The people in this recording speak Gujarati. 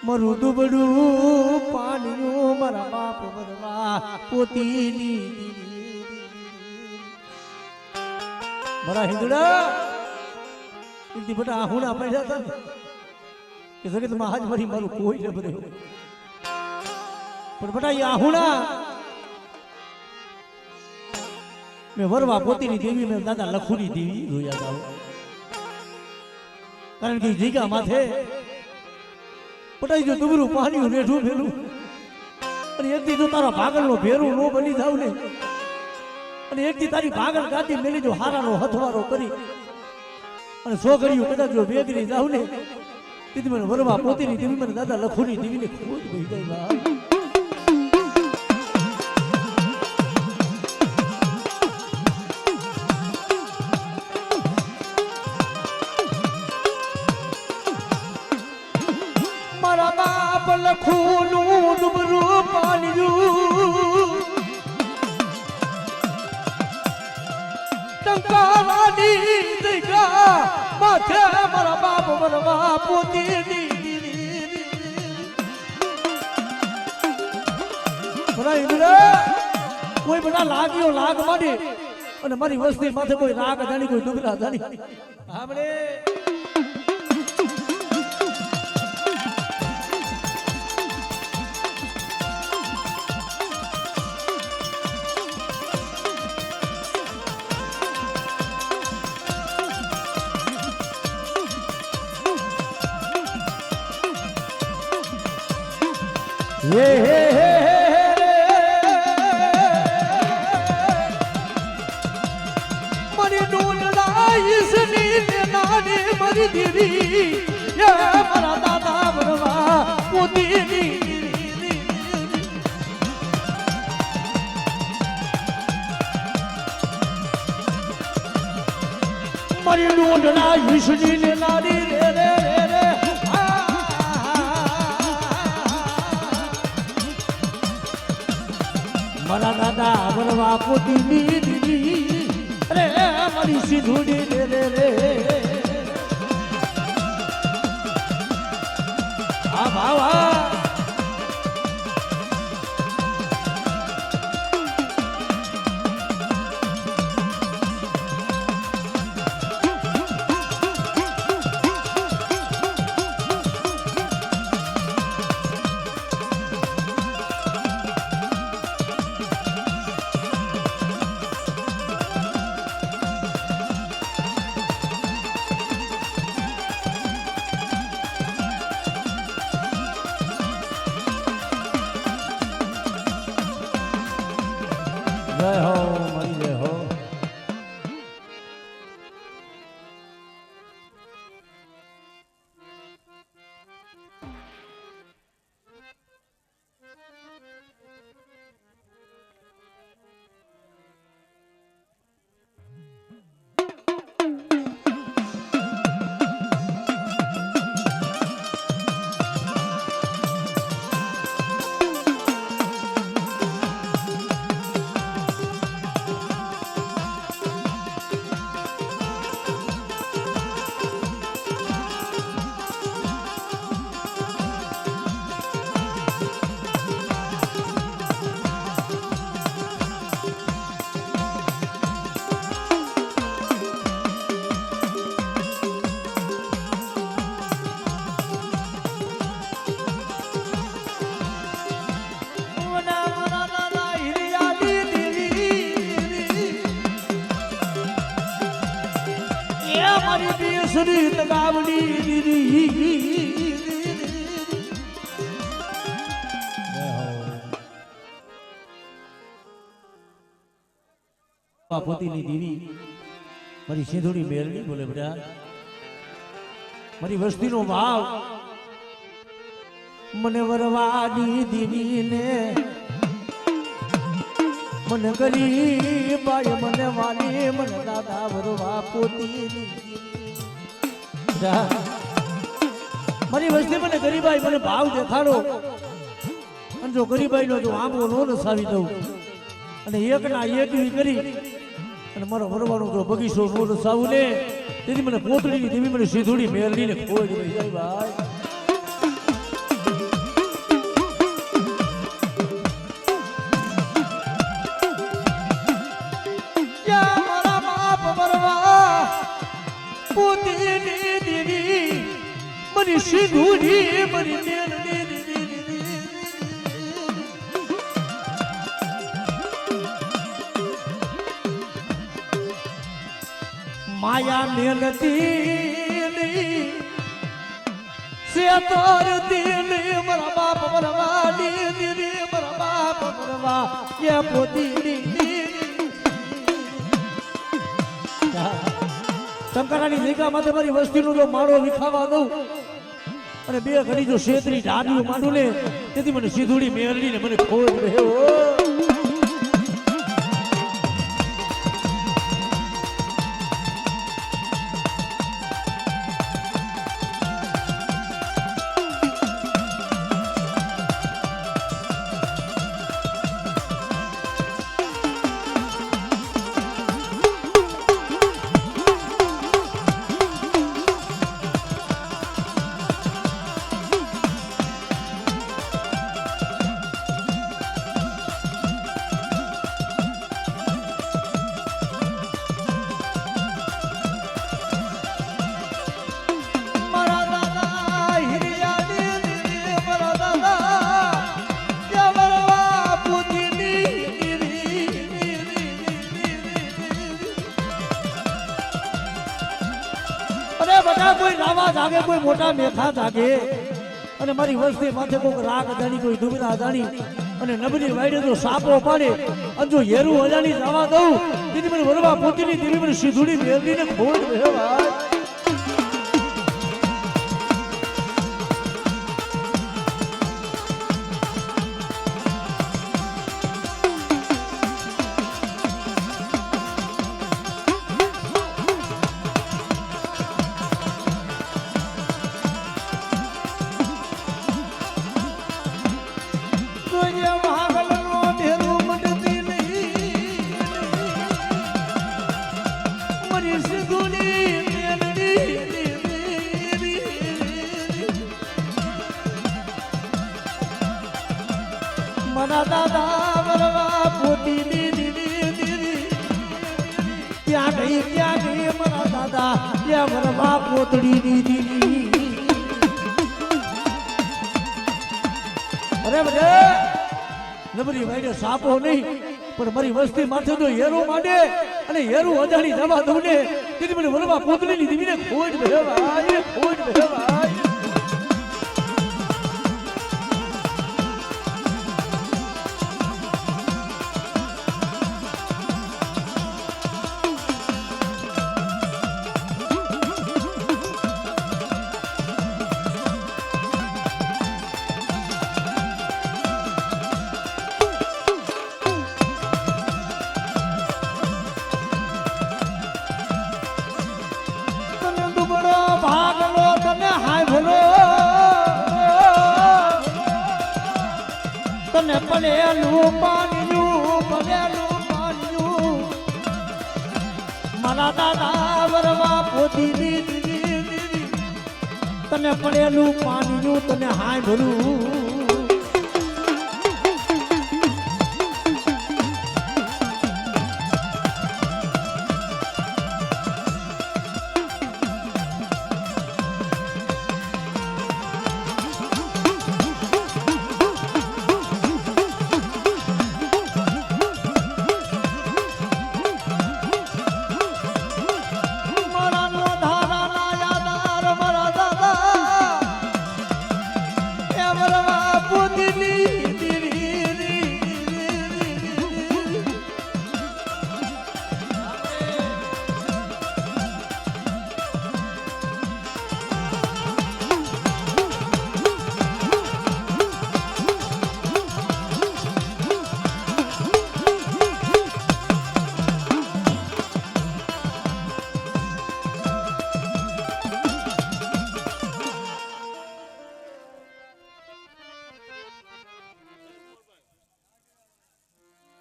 મારું દુબળું પાણીઓ મારા બાપ વરવા પોતીની મારા હિંદુડા ઇતિ બટા આહુણા પડ્યા હતા કે જગતમાં હાજ મારી મારું કોઈ ન ભર્યો પણ બટા એ આહુણા મેં વરવા પોતીની દેવી મેં દાદા લખુની દેવી જોયા જાવ કારણ કે જીગા માથે પટાઈ જો દુબરું પાણી રેઠું ભેલું અને એકથી જો તારા ભાગલનો ભેરું નો બની જાવ ને અને એકથી તારી ભાગલ ગાદી મેલી જો હારાનો હથવારો કરી અને છોકરીઓ કદાચ જો વેગરી જાવ ને તેથી મને વરવા પોતીની દેવી મને દાદા લખુની દેવીને ખૂબ જ ભઈ ગઈ બા લખુનું ડુબરું પાણીયું ટંકારાની જગ્યા માથે મારા બાપ વરવા પોતીની કોઈ બધા લાગ્યો લાગ માંડી અને મારી વસ્તી માથે કોઈ રાગ જાણી કોઈ ડુબરા જાણી આપણે હે હે હે મરી ડોલડા ઈસની નાની મરી દીવી હે મારા દાદા વરવા પોતીની મરી ડોલડા ઈસની નાની રે રે રે મારા દાદા વરવા પોતીની દીદી રે મારી સિંધુડી રે રે રે આ ભાવા જય હો મારી જય હો શ્રી તગાવડી દીદી પોતીની દેવી મારી સિંધુડી મેલની બોલે બેટા મારી વસ્તીનો ભાવ મને વરવાની દેવીને મને ગરીબ મને વાલી મને દાદા વરવા પોતીની મારી વસ્તી મને ગરીબાઈ મને ભાવ દેખાડો અને જો ગરીબાઈ નો જો આંબો નો નસાવી દઉં અને એક ના એકવી કરી અને મારો વરવાનો જો બગીચો નો નસાવું ને તેથી મને પોતળીની દેવી મને સિંધુડી મેલની ને ખોજ રહી જાય ભાઈ પોતીની દેવી મારી સિંધુડી મારી મેલડી માયા મેલતી સેતર દિલી મારા બાપ મરવા દીદી મારા બાપ મરવા કે પોતીની શંકરાની જગ્યા માટે મારી વસ્તીનો જો માળો વિખાવા દઉં અને બે ઘડી જો શેતરી ઢાડિયું માંડું ને તેથી મને સીધુડી મેળવી ને મને ખોજ રહ્યો કોઈ રાવા જાગે કોઈ મોટા મેથા જાગે અને મારી વસ્તી માથે કોઈક રાગ જાણી કોઈ દુબરા જાણી અને નબળી વાડે તો સાપો પાડે અને જો હેરું અજાણી જવા દઉં તેથી મને વરવા પોતીની દેવી મને સીધુડી મેળવીને ખોટ વેવા મના દાદા વરવા પોતીની દીદી ત્યાં ગઈ મના દાદા ત્યાં વરવા પોતડી દીદી અરે બધે નબરી વાડે સાપો નહીં પણ મારી વસ્તી માથે તો હેરો માંડે અને હેરું અજાણી જવા દઉં ને તેથી મને વરવા પોતડીની દીવીને ખોટ ભેવાય ખોટ ભેવાય તને પડેલું પાન્યું મારા દાદા વરવા પોતીની દીદી તને પડેલું પાન્યું તને હાય ભરું